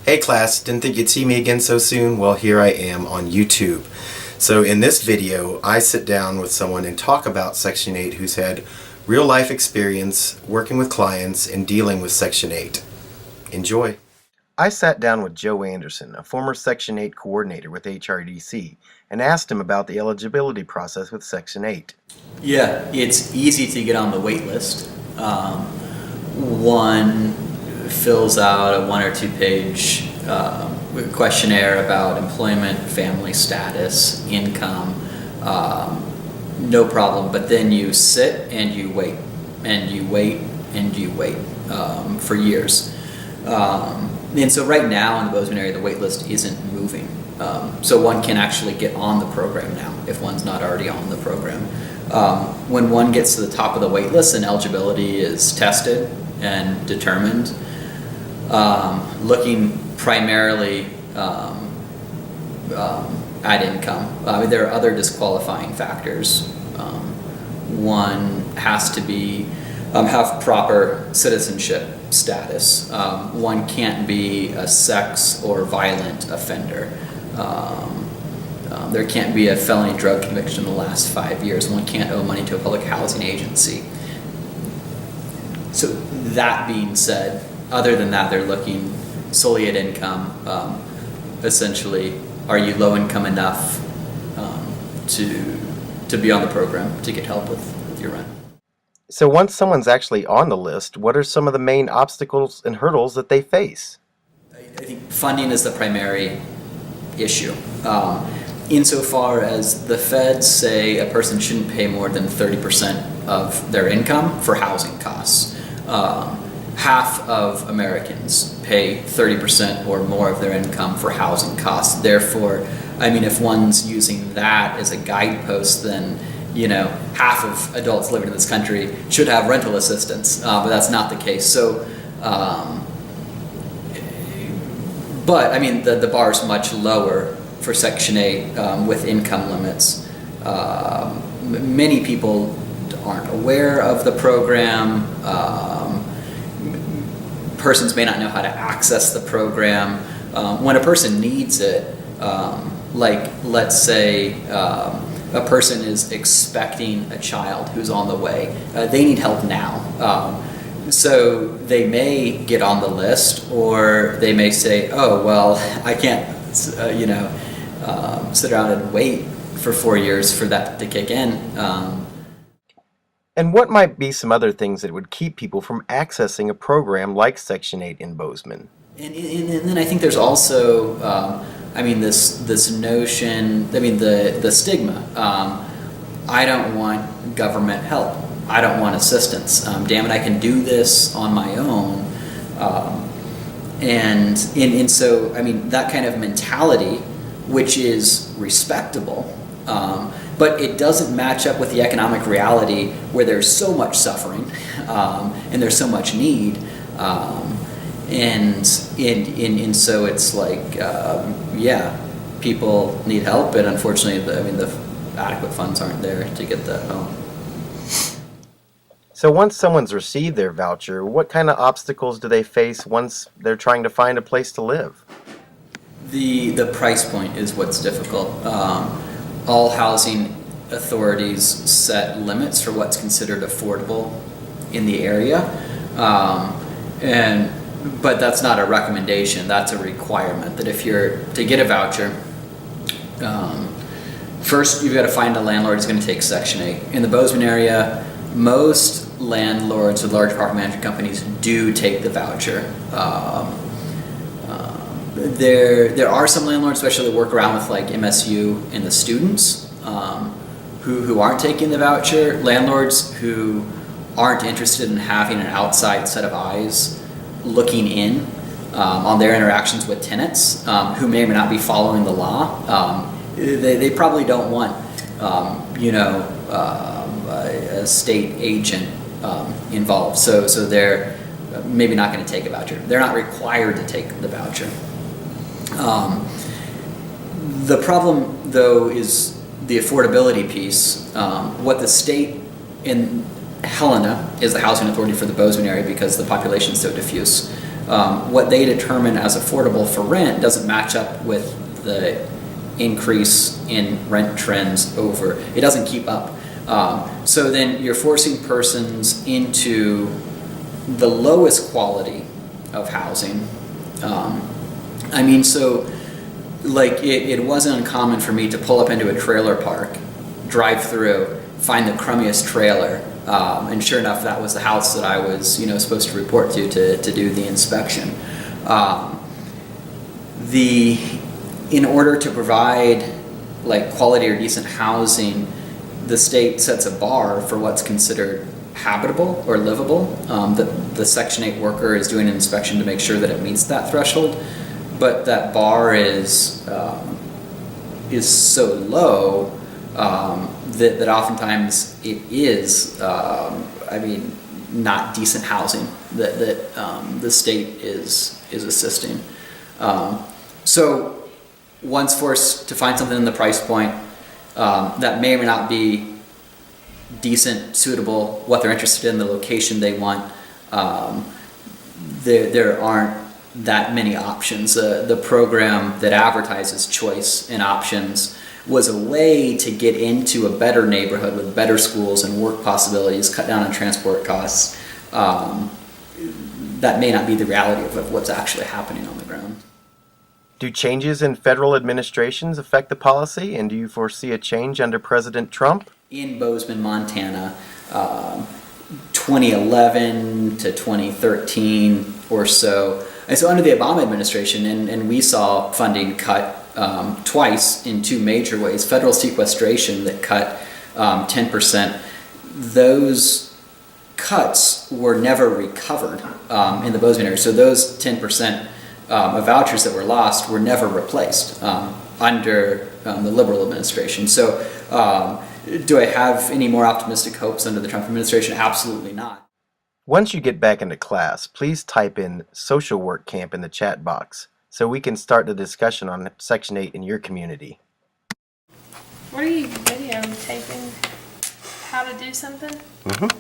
Hey class, didn't think you'd see me again so soon? Well, here I am on YouTube. So in this video, I sit down with someone and talk about Section 8 who's had real life experience working with clients and dealing with Section 8. Enjoy. I sat down with Joe Anderson, a former Section 8 coordinator with HRDC, and asked him about the eligibility process with Section 8. Yeah, it's easy to get on the wait list. One fills out a 1 or 2 page questionnaire about employment, family status, income, no problem. But then you sit and you wait, and you wait, and you wait for years. And so right now in the Bozeman area, the wait list isn't moving. So one can actually get on the program now if one's not already on the program. When one gets to the top of the wait list and eligibility is tested and determined, looking primarily at income. There are other disqualifying factors. One has to be have proper citizenship status. One can't be a sex or violent offender. There can't be a felony drug conviction in the last 5 years. One can't owe money to a public housing agency. So that being said, other than that, they're looking solely at income. Essentially, are you low income enough to be on the program, to get help with your rent? So once someone's actually on the list, what are some of the main obstacles and hurdles that they face? I think funding is the primary issue. Insofar as the feds say a person shouldn't pay more than 30% of their income for housing costs. Half of Americans pay 30% or more of their income for housing costs. Therefore, if one's using that as a guidepost, then half of adults living in this country should have rental assistance, but that's not the case. So, but the bar is much lower for Section 8 with income limits. Many people aren't aware of the program. Persons may not know how to access the program. When a person needs it, like let's say a person is expecting a child who's on the way, they need help now. So they may get on the list, or they may say, oh, well, I can't sit around and wait for 4 years for that to kick in. And what might be some other things that would keep people from accessing a program like Section 8 in Bozeman? And then I think there's also, this notion, the stigma. I don't want government help. I don't want assistance. Damn it, I can do this on my own. And so, that kind of mentality, which is respectable, but it doesn't match up with the economic reality where there's so much suffering and there's so much need. And so it's like, people need help, and unfortunately, the adequate funds aren't there to get that home. So once someone's received their voucher, what kind of obstacles do they face once they're trying to find a place to live? The price point is what's difficult. All housing authorities set limits for what's considered affordable in the area, but that's not a recommendation. That's a requirement that if you're to get a voucher, first you've got to find a landlord who's going to take Section 8. In the Bozeman area, most landlords with large property management companies do take the voucher. There are some landlords, especially that work around with like MSU and the students, who aren't taking the voucher. Landlords who aren't interested in having an outside set of eyes looking in on their interactions with tenants, who may or may not be following the law. They probably don't want a state agent involved. So they're maybe not going to take a voucher. They're not required to take the voucher. The problem, though, is the affordability piece. What the state in Helena is the housing authority for the Bozeman area because the population is so diffuse. what they determine as affordable for rent doesn't match up with the increase in rent trends it doesn't keep up. So then you're forcing persons into the lowest quality of housing. So like it wasn't uncommon for me to pull up into a trailer park, drive through, find the crummiest trailer, and sure enough, that was the house that I was, supposed to report to do the inspection. In order to provide like quality or decent housing, the state sets a bar for what's considered habitable or livable. The Section 8 worker is doing an inspection to make sure that it meets that threshold, but that bar is so low that oftentimes it is, not decent housing that the state is assisting. So once forced to find something in the price point that may or may not be decent, suitable, what they're interested in, the location they want, there aren't that many options. The program that advertises choice and options was a way to get into a better neighborhood with better schools and work possibilities, cut down on transport costs. That may not be the reality of what's actually happening on the ground. Do changes in federal administrations affect the policy, and do you foresee a change under President Trump? In Bozeman, Montana, 2011 to 2013 or so. And so under the Obama administration, and we saw funding cut twice in two major ways. Federal sequestration that cut 10%. Those cuts were never recovered in the Bozeman area. So those 10% of vouchers that were lost were never replaced under the liberal administration. So do I have any more optimistic hopes under the Trump administration? Absolutely not. Once you get back into class, please type in social work camp in the chat box so we can start the discussion on Section 8 in your community. What are you videotaping? How to do something? Mm-hmm.